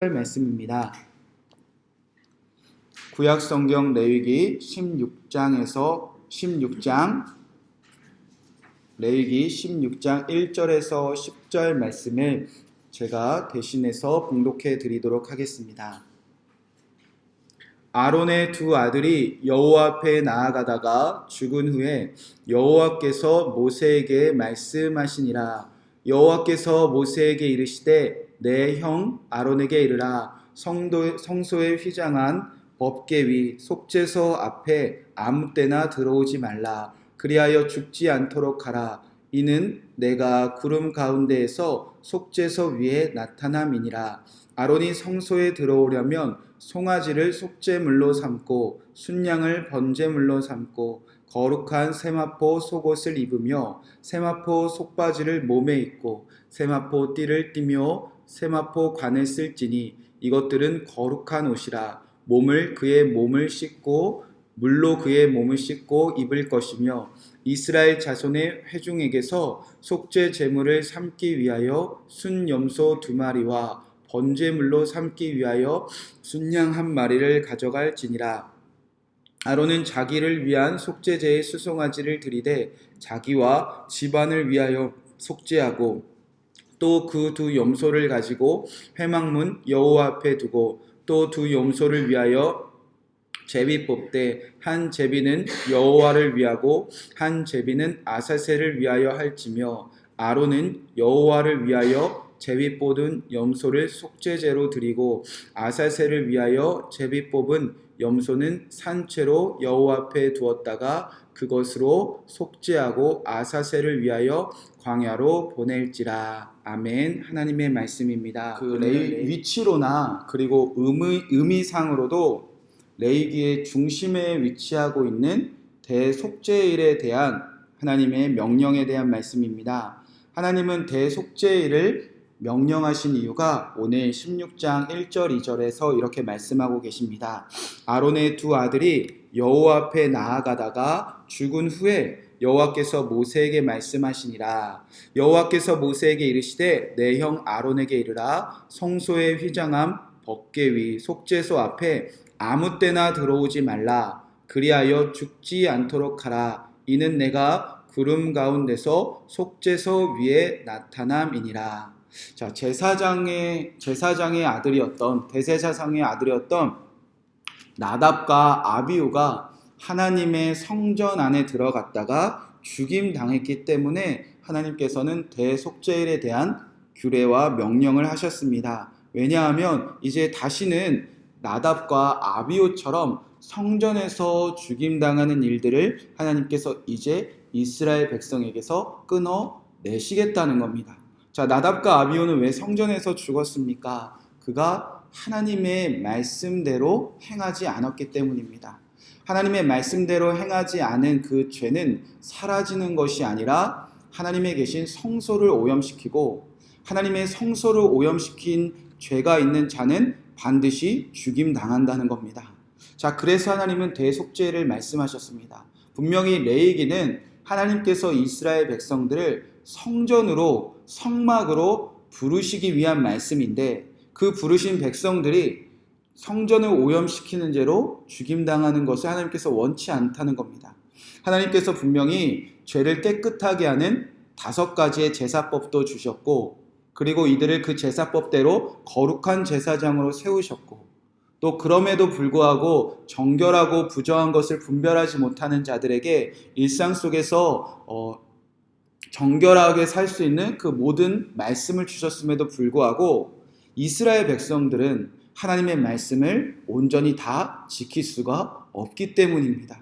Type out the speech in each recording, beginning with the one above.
말씀입니다. 구약성경 레위기 16장 1절에서 10절 말씀을 제가 대신해서 봉독해 드리도록 하겠습니다. 아론의 두 아들이 여호와 앞에 나아가다가 죽은 후에 여호와께서 모세에게 말씀하시니라. 여호와께서 모세에게 이르시되 내 형 아론에게 이르라. 성소에 휘장한 법궤 위 속죄소 앞에 아무 때나 들어오지 말라. 그리하여 죽지 않도록 하라. 이는 내가 구름 가운데에서 속죄소 위에 나타남이니라. 아론이 성소에 들어오려면 송아지를 속죄물로 삼고 순양을 번제물로 삼고 거룩한 세마포 속옷을 입으며 세마포 속바지를 몸에 입고 세마포 띠를 띠며 세마포 관을 쓸지니 이것들은 거룩한 옷이라. 몸을 그의 몸을 씻고 물로 그의 몸을 씻고 입을 것이며 이스라엘 자손의 회중에게서 속죄 제물을 삼기 위하여 순염소 2마리와 번제물로 삼기 위하여 순양 1마리를 가져갈지니라. 아론은 자기를 위한 속죄제의 수송아지를 드리되 자기와 집안을 위하여 속죄하고 또 그 두 염소를 가지고 회막문 여호와 앞에 두고 또 두 염소를 위하여 제비 뽑되 한 제비는 여호와를 위하고 한 제비는 아사셀을 위하여 할지며 아론은 여호와를 위하여 제비 뽑은 염소를 속죄제로 드리고 아사셀을 위하여 제비 뽑은 염소는 산채로 여호와 앞에 두었다가 그것으로 속죄하고 아사셀을 위하여 광야로 보낼지라. 아멘. 하나님의 말씀입니다. 그 위치로나 그리고 의미상으로도 레위기의 중심에 위치하고 있는 대속죄일에 대한 하나님의 명령에 대한 말씀입니다. 하나님은 대속죄일을 명령하신 이유가 오늘 16장 1절 2절에서 이렇게 말씀하고 계십니다. 아론의 두 아들이 여호와 앞에 나아가다가 죽은 후에 여호와께서 모세에게 말씀하시니라. 여호와께서 모세에게 이르시되 내 형 아론에게 이르라. 성소에 휘장한 법궤 위 속죄소 앞에 아무 때나 들어오지 말라. 그리하여 죽지 않도록 하라. 이는 내가 구름 가운데서 속죄소 위에 나타남이니라. 자, 제사장의 아들이었던 대제사장의 아들이었던 나답과 아비후가 하나님의 성전 안에 들어갔다가 죽임 당했기 때문에 하나님께서는 대속죄일에 대한 규례와 명령을 하셨습니다. 왜냐하면 이제 다시는 나답과 아비후처럼 성전에서 죽임당하는 일들을 하나님께서 이제 이스라엘 백성에게서 끊어내시겠다는 겁니다. 자, 나답과 아비후는 왜 성전에서 죽었습니까? 그가 하나님의 말씀대로 행하지 않았기 때문입니다. 하나님의 말씀대로 행하지 않은 그 죄는 사라지는 것이 아니라 하나님의 계신 성소를 오염시키고 하나님의 성소를 오염시킨 죄가 있는 자는 반드시 죽임당한다는 겁니다. 자, 그래서 하나님은 대속죄를 말씀하셨습니다. 분명히 레위기는 하나님께서 이스라엘 백성들을 성전으로 성막으로 부르시기 위한 말씀인데 그 부르신 백성들이 성전을 오염시키는 죄로 죽임당하는 것을 하나님께서 원치 않다는 겁니다. 하나님께서 분명히 죄를 깨끗하게 하는 5가지의 제사법도 주셨고 그리고 이들을 그 제사법대로 거룩한 제사장으로 세우셨고 또 그럼에도 불구하고 정결하고 부정한 것을 분별하지 못하는 자들에게 일상 속에서 정결하게 살 수 있는 그 모든 말씀을 주셨음에도 불구하고 이스라엘 백성들은 하나님의 말씀을 온전히 다 지킬 수가 없기 때문입니다.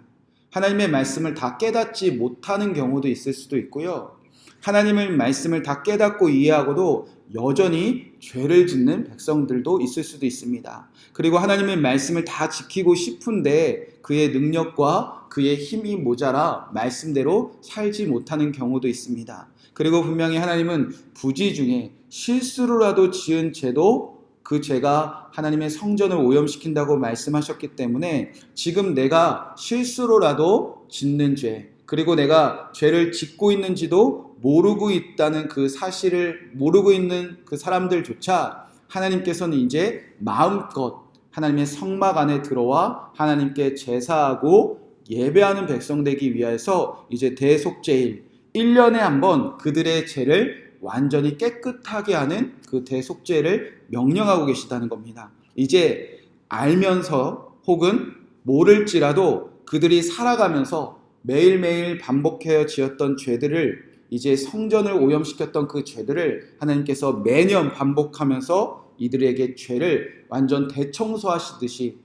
하나님의 말씀을 다 깨닫지 못하는 경우도 있을 수도 있고요. 하나님의 말씀을 다 깨닫고 이해하고도 여전히 죄를 짓는 백성들도 있을 수도 있습니다. 그리고 하나님의 말씀을 다 지키고 싶은데 그의 능력과 그의 힘이 모자라 말씀대로 살지 못하는 경우도 있습니다. 그리고 분명히 하나님은 부지 중에 실수로라도 지은 죄도 그 죄가 하나님의 성전을 오염시킨다고 말씀하셨기 때문에 지금 내가 실수로라도 짓는 죄 그리고 내가 죄를 짓고 있는지도 모르고 있다는 그 사실을 모르고 있는 그 사람들조차 하나님께서는 이제 마음껏 하나님의 성막 안에 들어와 하나님께 제사하고 예배하는 백성 되기 위해서 이제 대속죄일 1년에 한 번 그들의 죄를 완전히 깨끗하게 하는 그 대속죄를 명령하고 계시다는 겁니다. 이제 알면서 혹은 모를지라도 그들이 살아가면서 매일매일 반복하여 지었던 죄들을, 이제 성전을 오염시켰던 그 죄들을 하나님께서 매년 반복하면서 이들에게 죄를 완전 대청소하시듯이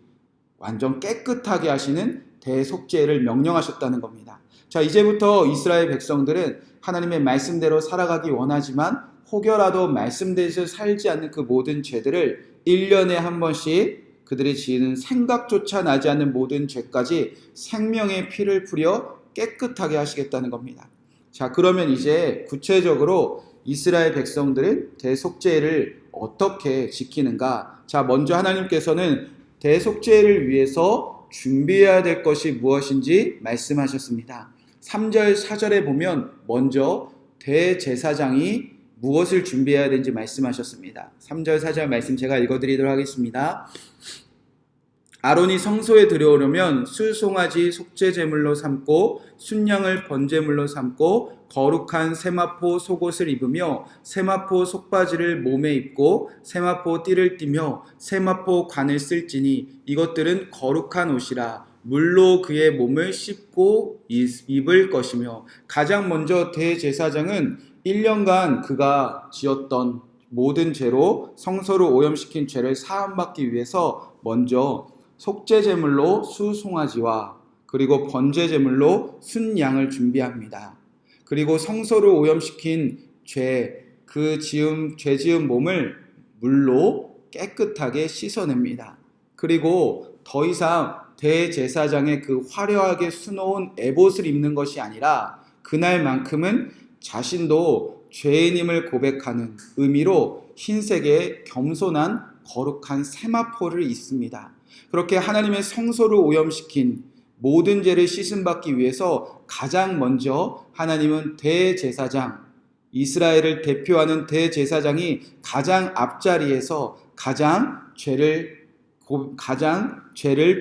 완전 깨끗하게 하시는 대속죄를 명령하셨다는 겁니다. 자, 이제부터 이스라엘 백성들은 하나님의 말씀대로 살아가기 원하지만 혹여라도 말씀대로 살지 않는 그 모든 죄들을 1년에 한 번씩 그들이 지은 생각조차 나지 않는 모든 죄까지 생명의 피를 뿌려 깨끗하게 하시겠다는 겁니다. 자, 그러면 이제 구체적으로 이스라엘 백성들은 대속죄를 어떻게 지키는가? 자, 먼저 하나님께서는 대속죄를 위해서 준비해야 될 것이 무엇인지 말씀하셨습니다. 3절, 4절에 보면 먼저 대제사장이 무엇을 준비해야 되는지 말씀하셨습니다. 3절, 4절 말씀 제가 읽어드리도록 하겠습니다. 아론이 성소에 들어오려면 수송아지 속죄제물로 삼고 순양을 번제물로 삼고 거룩한 세마포 속옷을 입으며 세마포 속바지를 몸에 입고 세마포 띠를 띠며 세마포 관을 쓸지니 이것들은 거룩한 옷이라 물로 그의 몸을 씻고 입을 것이며, 가장 먼저 대제사장은 1년간 그가 지었던 모든 죄로 성소를 오염시킨 죄를 사함받기 위해서 먼저 속죄제물로 수송아지와 그리고 번제제물로 순양을 준비합니다. 그리고 성소를 오염시킨 죄 지은 몸을 물로 깨끗하게 씻어냅니다. 그리고 더 이상 대제사장의 그 화려하게 수놓은 에봇을 입는 것이 아니라 그날만큼은 자신도 죄인임을 고백하는 의미로 흰색의 겸손한 거룩한 세마포를 입습니다. 그렇게 하나님의 성소를 오염시킨 모든 죄를 씻음받기 위해서 가장 먼저 하나님은 대제사장, 이스라엘을 대표하는 대제사장이 가장 앞자리에서 가장 죄를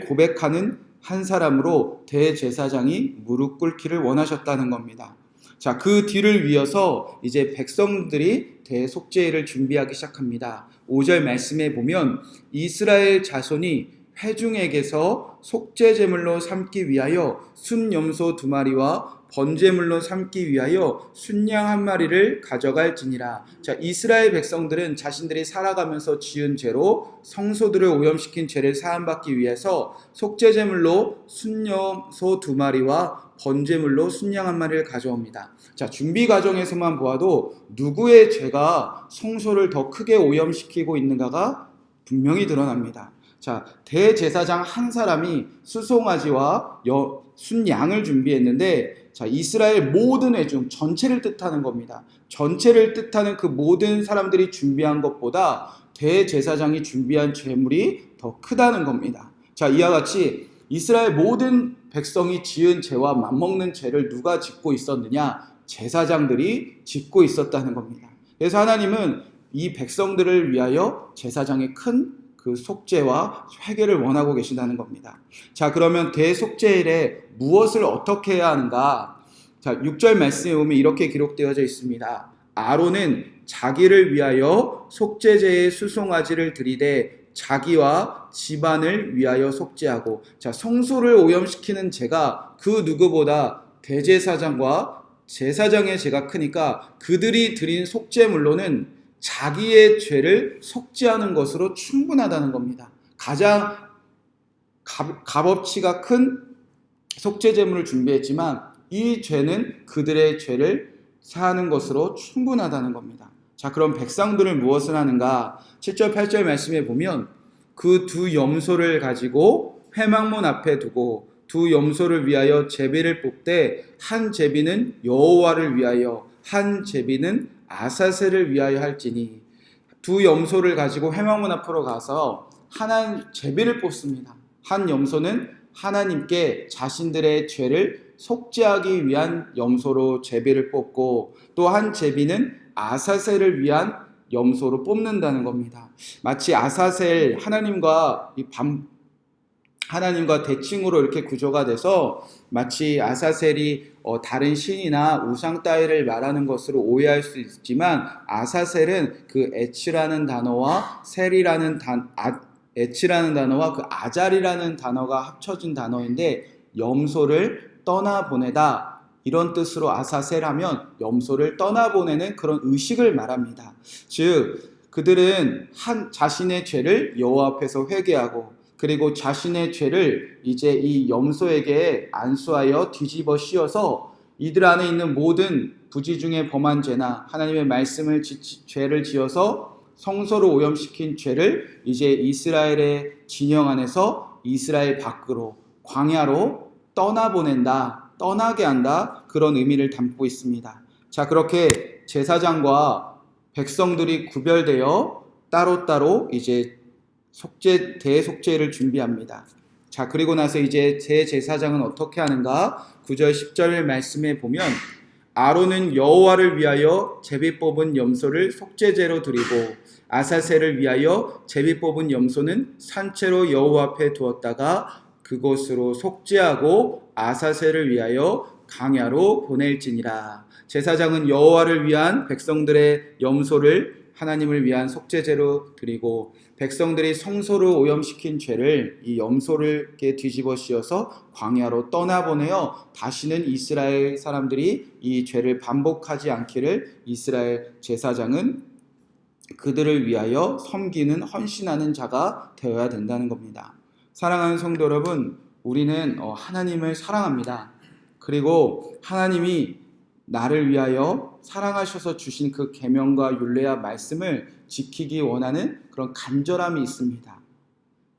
고백하는 한 사람으로 대제사장이 무릎 꿇기를 원하셨다는 겁니다. 자, 그 뒤를 이어서 이제 백성들이 대속죄를 준비하기 시작합니다. 5절 말씀에 보면 이스라엘 자손이 회중에게서 속죄제물로 삼기 위하여 순염소 2마리와 번제물로 삼기 위하여 순양 1마리를 가져갈지니라. 자, 이스라엘 백성들은 자신들이 살아가면서 지은 죄로 성소들을 오염시킨 죄를 사함받기 위해서 속죄제물로 순염소 2마리와 번제물로 순양 1마리를 가져옵니다. 자, 준비 과정에서만 보아도 누구의 죄가 성소를 더 크게 오염시키고 있는가가 분명히 드러납니다. 자, 대제사장 한 사람이 수송아지와 순양을 준비했는데, 자, 이스라엘 모든 회중 전체를 뜻하는 겁니다. 전체를 뜻하는 그 모든 사람들이 준비한 것보다 대제사장이 준비한 죄물이 더 크다는 겁니다. 자, 이와 같이 이스라엘 모든 백성이 지은 죄와 맞먹는 죄를 누가 짓고 있었느냐? 제사장들이 짓고 있었다는 겁니다. 그래서 하나님은 이 백성들을 위하여 제사장의 큰 그 속죄와 회개를 원하고 계신다는 겁니다. 자, 그러면 대속죄일에 무엇을 어떻게 해야 하는가? 자, 6절 말씀에 보면 이렇게 기록되어져 있습니다. 아론은 자기를 위하여 속죄제의 수송아지를 드리되 자기와 집안을 위하여 속죄하고, 자, 성소를 오염시키는 죄가 그 누구보다 대제사장과 제사장의 죄가 크니까 그들이 드린 속죄물로는 자기의 죄를 속죄하는 것으로 충분하다는 겁니다. 가장 값어치가 큰 속죄제물을 준비했지만 이 죄는 그들의 죄를 사하는 것으로 충분하다는 겁니다. 자, 그럼 백성들은 무엇을 하는가? 7절 8절 말씀에 보면 그 두 염소를 가지고 회막문 앞에 두고 두 염소를 위하여 제비를 뽑되 한 제비는 여호와를 위하여 한 제비는 아사셀을 위하여 할지니, 두 염소를 가지고 회막문 앞으로 가서 하나 제비를 뽑습니다. 한 염소는 하나님께 자신들의 죄를 속죄하기 위한 염소로 제비를 뽑고, 또 한 제비는 아사셀을 위한 염소로 뽑는다는 겁니다. 마치 아사셀 하나님과 대칭으로 이렇게 구조가 돼서 마치 아사셀이 다른 신이나 우상 따위를 말하는 것으로 오해할 수 있지만, 아사셀은 그 에츠라는 단어와 에츠라는 단어와 그 아잘이라는 단어가 합쳐진 단어인데, 염소를 떠나보내다, 이런 뜻으로 아사셀 하면 염소를 떠나보내는 그런 의식을 말합니다. 즉 그들은 자신의 죄를 여호와 앞에서 회개하고, 그리고 자신의 죄를 이제 이 염소에게 안수하여 뒤집어 씌워서 이들 안에 있는 모든 부지 중에 범한 죄나 하나님의 말씀을 죄를 지어서 성소를 오염시킨 죄를 이제 이스라엘의 진영 안에서 이스라엘 밖으로, 광야로 떠나게 한다, 그런 의미를 담고 있습니다. 자, 그렇게 제사장과 백성들이 구별되어 따로따로 이제 대속죄를 준비합니다. 자, 그리고 나서 이제 제사장은 어떻게 하는가? 9절 10절 말씀에 보면, 아론은 여호와를 위하여 제비 뽑은 염소를 속죄제로 드리고 아사셀을 위하여 제비 뽑은 염소는 산채로 여호와 앞에 두었다가 그곳으로 속죄하고 아사셀을 위하여 강야로 보낼지니라. 제사장은 여호와를 위한 백성들의 염소를 하나님을 위한 속죄제로 드리고, 백성들이 성소를 오염시킨 죄를 이 염소를 이렇게 뒤집어 씌워서 광야로 떠나보내어 다시는 이스라엘 사람들이 이 죄를 반복하지 않기를 이스라엘 제사장은 그들을 위하여 섬기는 헌신하는 자가 되어야 된다는 겁니다. 사랑하는 성도 여러분, 우리는 하나님을 사랑합니다. 그리고 하나님이 나를 위하여 사랑하셔서 주신 그 계명과 율례와 말씀을 지키기 원하는 그런 간절함이 있습니다.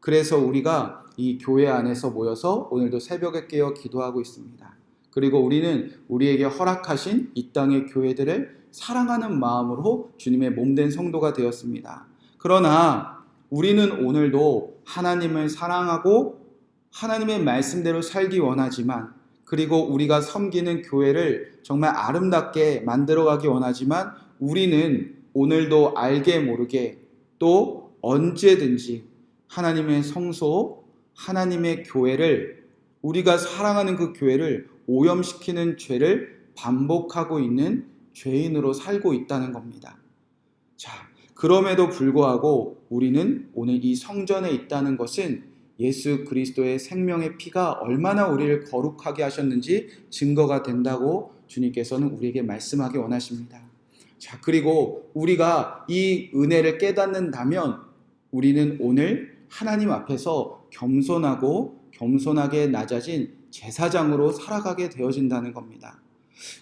그래서 우리가 이 교회 안에서 모여서 오늘도 새벽에 깨어 기도하고 있습니다. 그리고 우리는 우리에게 허락하신 이 땅의 교회들을 사랑하는 마음으로 주님의 몸된 성도가 되었습니다. 그러나 우리는 오늘도 하나님을 사랑하고 하나님의 말씀대로 살기 원하지만, 그리고 우리가 섬기는 교회를 정말 아름답게 만들어가기 원하지만, 우리는 오늘도 알게 모르게 또 언제든지 하나님의 성소, 하나님의 교회를, 우리가 사랑하는 그 교회를 오염시키는 죄를 반복하고 있는 죄인으로 살고 있다는 겁니다. 자, 그럼에도 불구하고 우리는 오늘 이 성전에 있다는 것은 예수 그리스도의 생명의 피가 얼마나 우리를 거룩하게 하셨는지 증거가 된다고 주님께서는 우리에게 말씀하기 원하십니다. 자, 그리고 우리가 이 은혜를 깨닫는다면 우리는 오늘 하나님 앞에서 겸손하게 낮아진 제사장으로 살아가게 되어진다는 겁니다.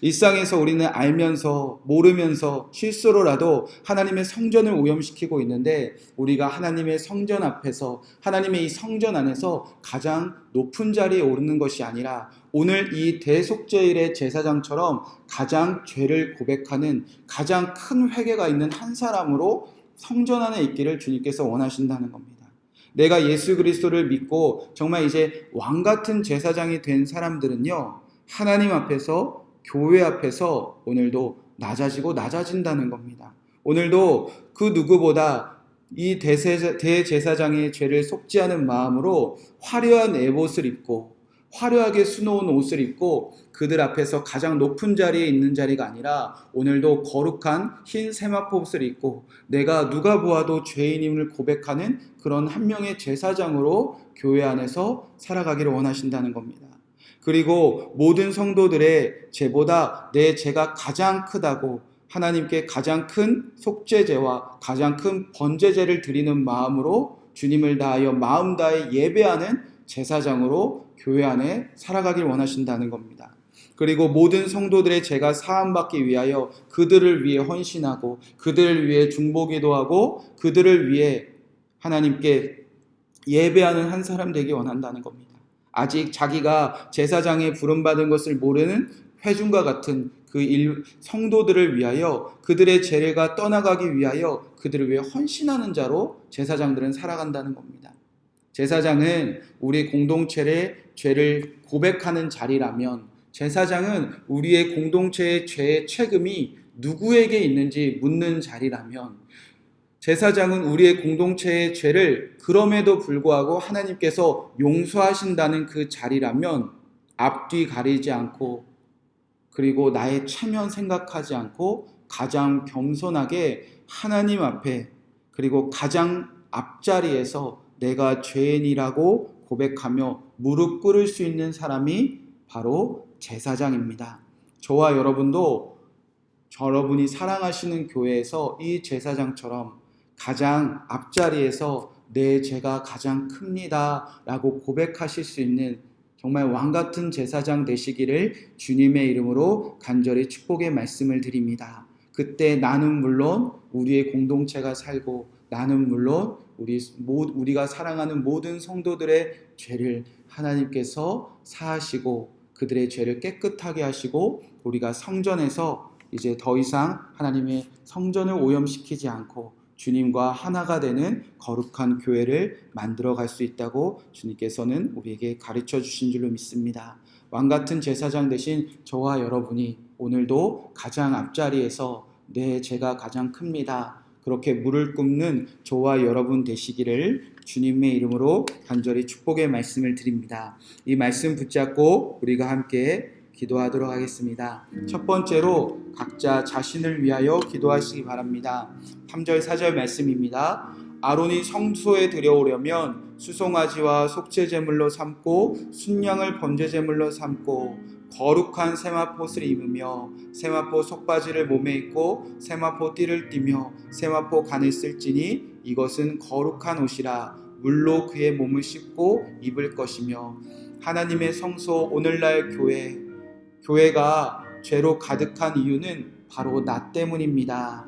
일상에서 우리는 알면서 모르면서 실수로라도 하나님의 성전을 오염시키고 있는데, 우리가 하나님의 성전 앞에서, 하나님의 이 성전 안에서 가장 높은 자리에 오르는 것이 아니라 오늘 이 대속죄일의 제사장처럼 가장 죄를 고백하는 가장 큰 회개가 있는 한 사람으로 성전 안에 있기를 주님께서 원하신다는 겁니다. 내가 예수 그리스도를 믿고 정말 이제 왕같은 제사장이 된 사람들은요, 하나님 앞에서, 교회 앞에서 오늘도 낮아진다는 겁니다. 오늘도 그 누구보다 이 대제사장의 죄를 속죄하는 마음으로 화려한 에봇을 입고 화려하게 수놓은 옷을 입고 그들 앞에서 가장 높은 자리에 있는 자리가 아니라 오늘도 거룩한 흰 세마포옷을 입고 내가 누가 보아도 죄인임을 고백하는 그런 한 명의 제사장으로 교회 안에서 살아가기를 원하신다는 겁니다. 그리고 모든 성도들의 죄보다 내 죄가 가장 크다고 하나님께 가장 큰 속죄제와 가장 큰 번제제를 드리는 마음으로 주님을 다하여 마음 다해 예배하는 제사장으로 교회 안에 살아가길 원하신다는 겁니다. 그리고 모든 성도들의 죄가 사함받기 위하여 그들을 위해 헌신하고 그들을 위해 중보기도하고 그들을 위해 하나님께 예배하는 한 사람 되기 원한다는 겁니다. 아직 자기가 제사장에 부름받은 것을 모르는 회중과 같은 그 성도들을 위하여 그들의 죄가 떠나가기 위하여 그들을 위해 헌신하는 자로 제사장들은 살아간다는 겁니다. 제사장은 우리 공동체의 죄를 고백하는 자리라면 제사장은 우리의 공동체의 죄의 책임이 누구에게 있는지 묻는 자리라면, 제사장은 우리의 공동체의 죄를 그럼에도 불구하고 하나님께서 용서하신다는 그 자리라면 앞뒤 가리지 않고, 그리고 나의 체면 생각하지 않고 가장 겸손하게 하나님 앞에, 그리고 가장 앞자리에서 내가 죄인이라고 고백하며 무릎 꿇을 수 있는 사람이 바로 제사장입니다. 저와 여러분도 여러분이 사랑하시는 교회에서 이 제사장처럼 가장 앞자리에서 내 죄가 가장 큽니다 라고 고백하실 수 있는 정말 왕같은 제사장 되시기를 주님의 이름으로 간절히 축복의 말씀을 드립니다. 그때 나는 물론 우리의 공동체가 살고, 나는 물론 우리가 사랑하는 모든 성도들의 죄를 하나님께서 사하시고 그들의 죄를 깨끗하게 하시고, 우리가 성전에서 이제 더 이상 하나님의 성전을 오염시키지 않고 주님과 하나가 되는 거룩한 교회를 만들어 갈 수 있다고 주님께서는 우리에게 가르쳐 주신 줄로 믿습니다. 왕같은 제사장 되신 저와 여러분이 오늘도 가장 앞자리에서 내 죄가 가장 큽니다, 그렇게 무릎 꿇는 저와 여러분 되시기를 주님의 이름으로 간절히 축복의 말씀을 드립니다. 이 말씀 붙잡고 우리가 함께 기도하도록 하겠습니다. 첫 번째로 각자 자신을 위하여 기도하시기 바랍니다. 3절 4절 말씀입니다. 아론이 성소에 들여오려면 수송아지와 속죄제물로 삼고 순양을 번제제물로 삼고 거룩한 세마포옷을 입으며 세마포 속바지를 몸에 입고 세마포 띠를 띠며 세마포 간을 쓸지니 이것은 거룩한 옷이라 물로 그의 몸을 씻고 입을 것이며, 하나님의 성소 오늘날 교회가 죄로 가득한 이유는 바로 나 때문입니다.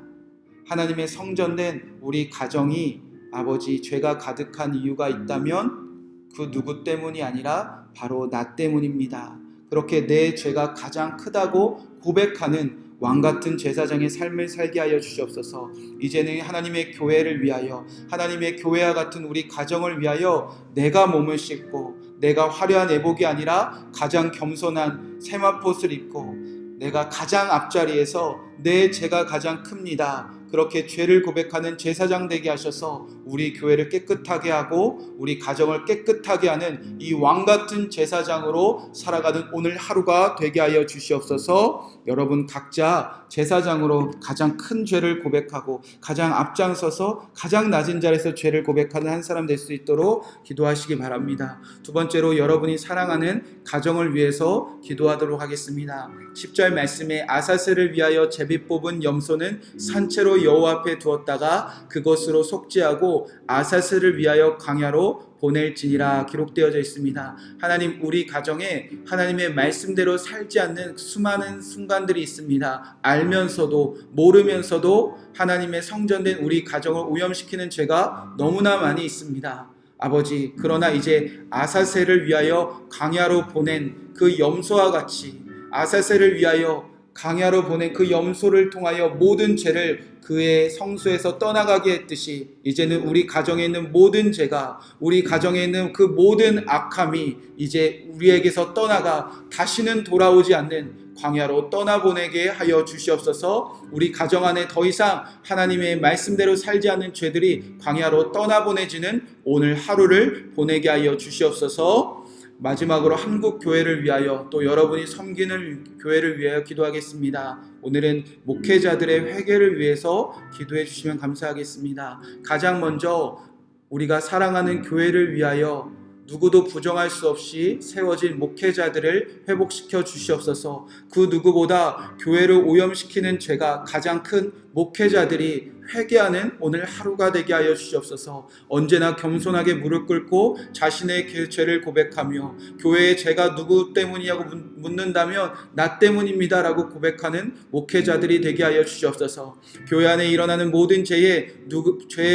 하나님의 성전된 우리 가정이 아버지 죄가 가득한 이유가 있다면 그 누구 때문이 아니라 바로 나 때문입니다. 그렇게 내 죄가 가장 크다고 고백하는 왕같은 제사장의 삶을 살게 하여 주시옵소서. 이제는 하나님의 교회를 위하여, 하나님의 교회와 같은 우리 가정을 위하여 내가 몸을 씻고 내가 화려한 애복이 아니라 가장 겸손한 세마포옷을 입고 내가 가장 앞자리에서 내 죄가 가장 큽니다, 그렇게 죄를 고백하는 제사장 되게 하셔서 우리 교회를 깨끗하게 하고 우리 가정을 깨끗하게 하는 이 왕같은 제사장으로 살아가는 오늘 하루가 되게 하여 주시옵소서. 여러분 각자 제사장으로 가장 큰 죄를 고백하고 가장 앞장서서 가장 낮은 자리에서 죄를 고백하는 한 사람 될 수 있도록 기도하시기 바랍니다. 두 번째로 여러분이 사랑하는 가정을 위해서 기도하도록 하겠습니다. 10절 말씀에 아사셀을 위하여 제비 뽑은 염소는 산채로 여호와 앞에 두었다가 그것으로 속죄하고 아사셀을 위하여 광야로 보낼지니라 기록되어져 있습니다. 하나님, 우리 가정에 하나님의 말씀대로 살지 않는 수많은 순간들이 있습니다. 알면서도 모르면서도 하나님의 성전된 우리 가정을 오염시키는 죄가 너무나 많이 있습니다. 아버지, 그러나 이제 아사셀을 위하여 광야로 보낸 그 염소와 같이 아사셀을 위하여 광야로 보낸 그 염소를 통하여 모든 죄를 그의 성소에서 떠나가게 했듯이 이제는 우리 가정에 있는 모든 죄가, 우리 가정에 있는 그 모든 악함이 이제 우리에게서 떠나가 다시는 돌아오지 않는 광야로 떠나보내게 하여 주시옵소서. 우리 가정 안에 더 이상 하나님의 말씀대로 살지 않는 죄들이 광야로 떠나보내지는 오늘 하루를 보내게 하여 주시옵소서. 마지막으로 한국 교회를 위하여 또 여러분이 섬기는 교회를 위하여 기도하겠습니다. 오늘은 목회자들의 회개를 위해서 기도해 주시면 감사하겠습니다. 가장 먼저 우리가 사랑하는 교회를 위하여 누구도 부정할 수 없이 세워진 목회자들을 회복시켜 주시옵소서. 그 누구보다 교회를 오염시키는 죄가 가장 큰 목회자들이 회개하는 오늘 하루가 되게 하여 주시옵소서. 언제나 겸손하게 무릎 꿇고 자신의 죄를 고백하며 교회의 죄가 누구 때문이냐고 묻는다면 나 때문입니다 라고 고백하는 목회자들이 되게 하여 주시옵소서. 교회 안에 일어나는 모든 죄에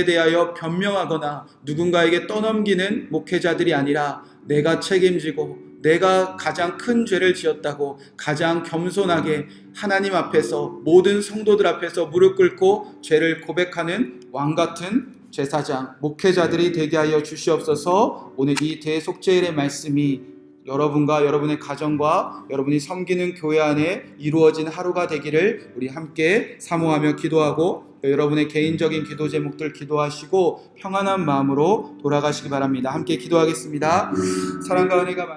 대하여 변명하거나 누군가에게 떠넘기는 목회자들이 아니라 내가 책임지고 내가 가장 큰 죄를 지었다고 가장 겸손하게 하나님 앞에서 모든 성도들 앞에서 무릎 꿇고 죄를 고백하는 왕같은 제사장, 목회자들이 되게 하여 주시옵소서. 오늘 이 대속죄일의 말씀이 여러분과 여러분의 가정과 여러분이 섬기는 교회 안에 이루어진 하루가 되기를 우리 함께 사모하며 기도하고 여러분의 개인적인 기도 제목들 기도하시고 평안한 마음으로 돌아가시기 바랍니다. 함께 기도하겠습니다. 사랑과 은혜가